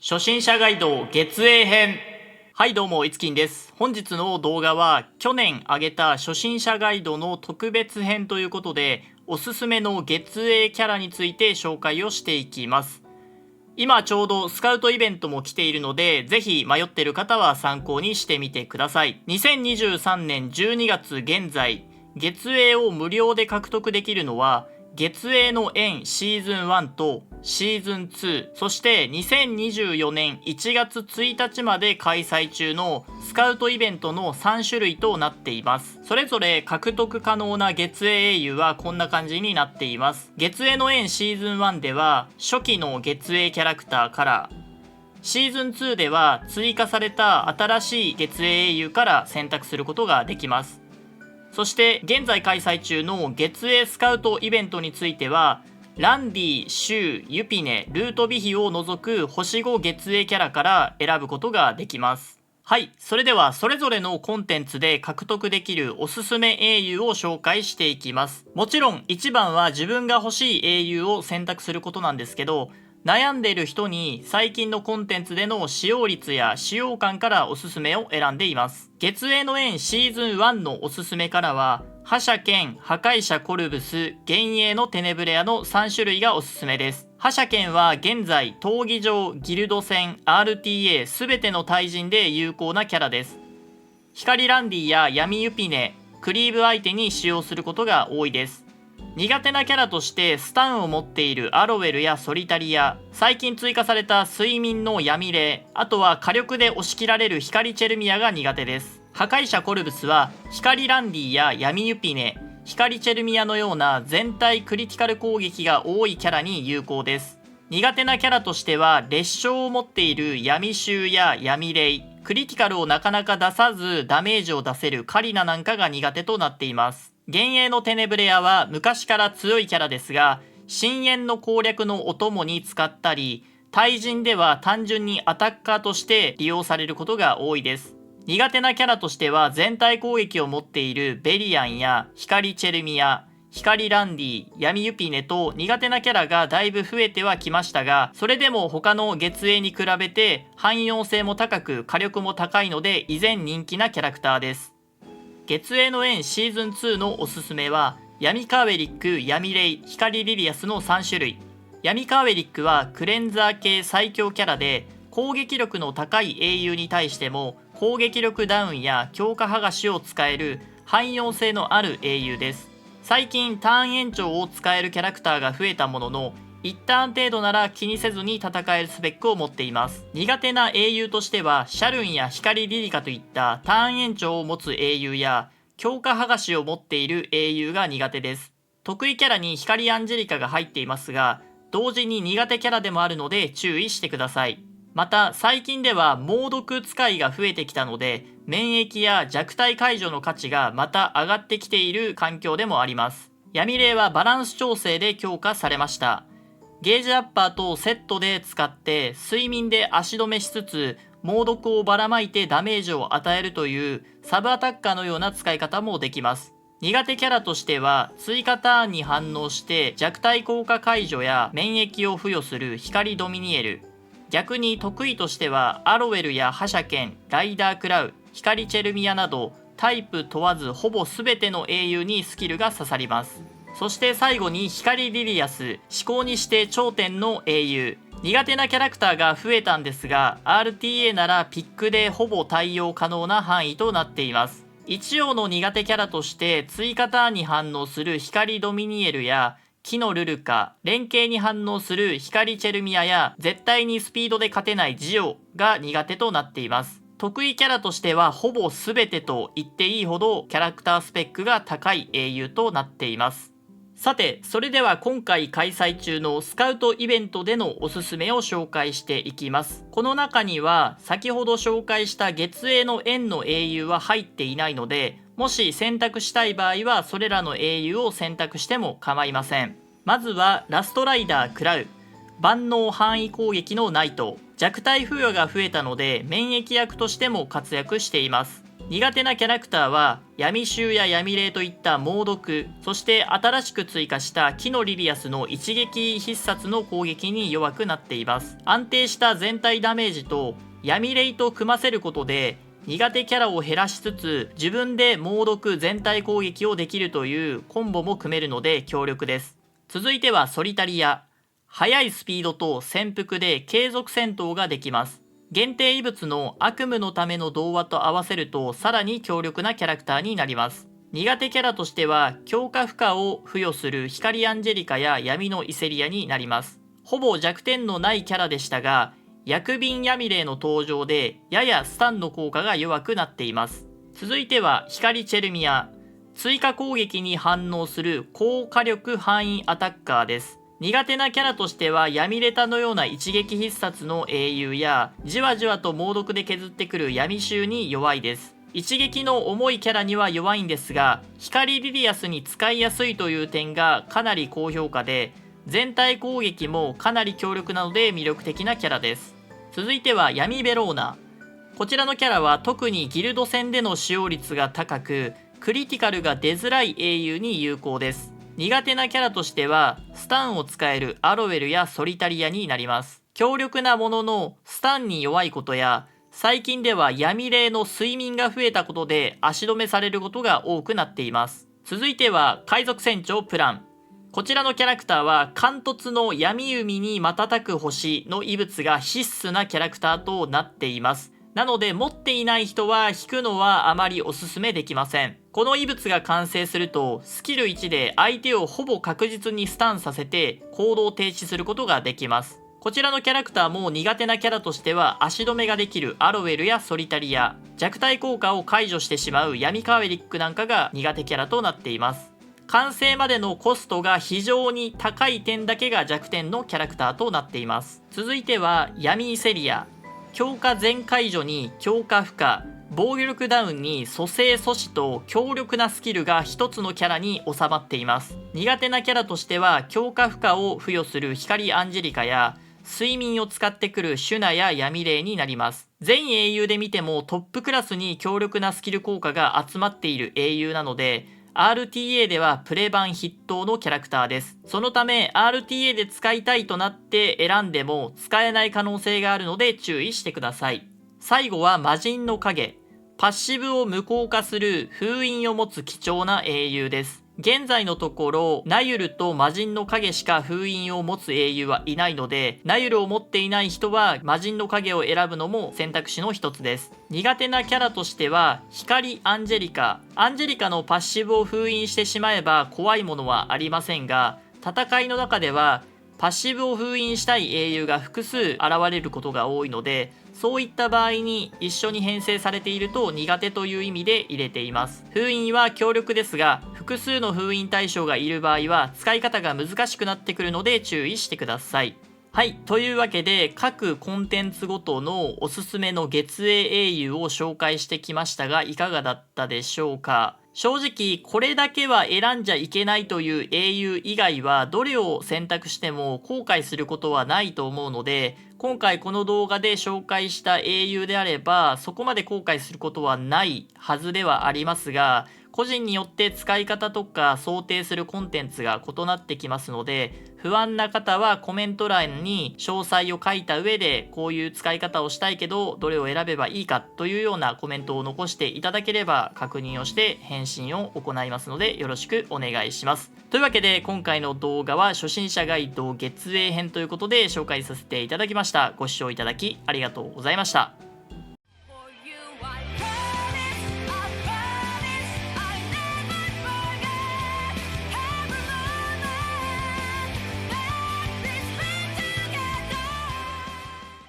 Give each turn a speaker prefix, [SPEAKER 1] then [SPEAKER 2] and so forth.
[SPEAKER 1] 初心者ガイド月英編。はいどうも、いつきんです。本日の動画は去年上げた初心者ガイドの特別編ということで、おすすめの月英キャラについて紹介をしていきます。今ちょうどスカウトイベントも来ているので、ぜひ迷っている方は参考にしてみてください。2023年12月現在、月英を無料で獲得できるのは、月英の縁シーズン1とシーズン2、そして2024年1月1日まで開催中のスカウトイベントの3種類となっています。それぞれ獲得可能な月英英雄はこんな感じになっています。月英の縁シーズン1では初期の月英キャラクターから、シーズン2では追加された新しい月英英雄から選択することができます。そして現在開催中の月英スカウトイベントについては、ランディ、シュウ、ユピネ、ルートビヒを除く星5月英キャラから選ぶことができます。はい、それではそれぞれのコンテンツで獲得できるおすすめ英雄を紹介していきます。もちろん一番は自分が欲しい英雄を選択することなんですけど、悩んでいる人に最近のコンテンツでの使用率や使用感からおすすめを選んでいます。月英の縁シーズン1のおすすめからは、覇者剣、破壊者コルブス、幻影のテネブレアの3種類がおすすめです。覇者剣は現在、闘技場、ギルド戦、RTA すべての対人で有効なキャラです。光ランディや闇ユピネ、クリーブ相手に使用することが多いです。苦手なキャラとしてスタンを持っているアロウェルやソリタリア、最近追加された睡眠の闇霊、あとは火力で押し切られる光チェルミアが苦手です。破壊者コルブスは光ランディや闇ユピネ、光チェルミアのような全体クリティカル攻撃が多いキャラに有効です。苦手なキャラとしては烈将を持っている闇衆や闇霊、クリティカルをなかなか出さずダメージを出せるカリナなんかが苦手となっています。幻影のテネブレアは昔から強いキャラですが、深淵の攻略のお供に使ったり、対人では単純にアタッカーとして利用されることが多いです。苦手なキャラとしては全体攻撃を持っているベリアンや光チェルミア、光ランディ、闇ユピネと苦手なキャラがだいぶ増えてはきましたが、それでも他の月英に比べて汎用性も高く火力も高いので依然人気なキャラクターです。月英の縁シーズン2のおすすめは、闇カーウェリック、闇レイ、光リリアスの3種類。闇カーウェリックはクレンザー系最強キャラで、攻撃力の高い英雄に対しても攻撃力ダウンや強化剥がしを使える汎用性のある英雄です。最近ターン延長を使えるキャラクターが増えたものの、1ターン程度なら気にせずに戦えるスペックを持っています。苦手な英雄としてはシャルンや光リリカといったターン延長を持つ英雄や強化剥がしを持っている英雄が苦手です。得意キャラに光アンジェリカが入っていますが、同時に苦手キャラでもあるので注意してください。また最近では猛毒使いが増えてきたので、免疫や弱体解除の価値がまた上がってきている環境でもあります。闇霊はバランス調整で強化されました。ゲージアッパーとセットで使って睡眠で足止めしつつ猛毒をばらまいてダメージを与えるというサブアタッカーのような使い方もできます。苦手キャラとしては追加ターンに反応して弱体効果解除や免疫を付与する光ドミニエル、逆に得意としてはアロウェルや覇者剣、ライダークラウ、光チェルミアなどタイプ問わずほぼ全ての英雄にスキルが刺さります。そして最後に光リリアス、至高にして頂点の英雄。苦手なキャラクターが増えたんですが、 RTA ならピックでほぼ対応可能な範囲となっています。一応の苦手キャラとして追加ターンに反応する光ドミニエルや木のルルカ、連携に反応する光チェルミアや絶対にスピードで勝てないジオが苦手となっています。得意キャラとしてはほぼ全てと言っていいほどキャラクタースペックが高い英雄となっています。さて、それでは今回開催中のスカウトイベントでのおすすめを紹介していきます。この中には先ほど紹介した月英の縁の英雄は入っていないので、もし選択したい場合はそれらの英雄を選択しても構いません。まずはラストライダークラウ、万能範囲攻撃のナイト、弱体付与が増えたので免疫役としても活躍しています。苦手なキャラクターは闇衆や闇霊といった猛毒、そして新しく追加した木のリリアスの一撃必殺の攻撃に弱くなっています。安定した全体ダメージと闇霊と組ませることで苦手キャラを減らしつつ自分で猛毒全体攻撃をできるというコンボも組めるので強力です。続いてはソリタリア。速いスピードと潜伏で継続戦闘ができます。限定異物の悪夢のための童話と合わせるとさらに強力なキャラクターになります。苦手キャラとしては強化負荷を付与する光アンジェリカや闇のイセリアになります。ほぼ弱点のないキャラでしたが、薬瓶闇霊の登場でややスタンの効果が弱くなっています。続いては光チェルミア。追加攻撃に反応する高火力範囲アタッカーです。苦手なキャラとしては闇レタのような一撃必殺の英雄やじわじわと猛毒で削ってくる闇衆に弱いです。一撃の重いキャラには弱いんですが、光リリアスに使いやすいという点がかなり高評価で、全体攻撃もかなり強力なので魅力的なキャラです。続いては闇ベローナ。こちらのキャラは特にギルド戦での使用率が高く、クリティカルが出づらい英雄に有効です。苦手なキャラとしてはスタンを使えるアロウェルやソリタリアになります。強力なもののスタンに弱いことや、最近では闇霊の睡眠が増えたことで足止めされることが多くなっています。続いては海賊船長プラン。こちらのキャラクターは貫突の闇海に瞬く星の異物が必須なキャラクターとなっています。なので持っていない人は引くのはあまりおすすめできません。この異物が完成するとスキル1で相手をほぼ確実にスタンさせて行動停止することができます。こちらのキャラクターも苦手なキャラとしては足止めができるアロウェルやソリタリア、弱体効果を解除してしまう闇カーベリックなんかが苦手キャラとなっています。完成までのコストが非常に高い点だけが弱点のキャラクターとなっています。続いては闇イセリア。強化全解除に強化負荷、防御力ダウンに蘇生阻止と強力なスキルが一つのキャラに収まっています。苦手なキャラとしては強化負荷を付与する光アンジェリカや睡眠を使ってくるシュナや闇霊になります。全英雄で見てもトップクラスに強力なスキル効果が集まっている英雄なので、RTA ではプレ版筆頭のキャラクターです。そのため RTA で使いたいとなって選んでも使えない可能性があるので注意してください。最後は魔人の影。パッシブを無効化する封印を持つ貴重な英雄です。現在のところナユルと魔人の影しか封印を持つ英雄はいないので、ナユルを持っていない人は魔人の影を選ぶのも選択肢の一つです。苦手なキャラとしては光アンジェリカ。アンジェリカのパッシブを封印してしまえば怖いものはありませんが、戦いの中ではパッシブを封印したい英雄が複数現れることが多いので、そういった場合に一緒に編成されていると苦手という意味で入れています。封印は強力ですが、複数の封印対象がいる場合は使い方が難しくなってくるので注意してください。はい、というわけで各コンテンツごとのおすすめの月英英雄を紹介してきましたが、いかがだったでしょうか。正直これだけは選んじゃいけないという英雄以外はどれを選択しても後悔することはないと思うので、今回この動画で紹介した英雄であればそこまで後悔することはないはずではありますが、個人によって使い方とか想定するコンテンツが異なってきますので、不安な方はコメント欄に詳細を書いた上でこういう使い方をしたいけどどれを選べばいいかというようなコメントを残していただければ確認をして返信を行いますのでよろしくお願いします。というわけで今回の動画は初心者ガイド月英編ということで紹介させていただきました。ご視聴いただきありがとうございました。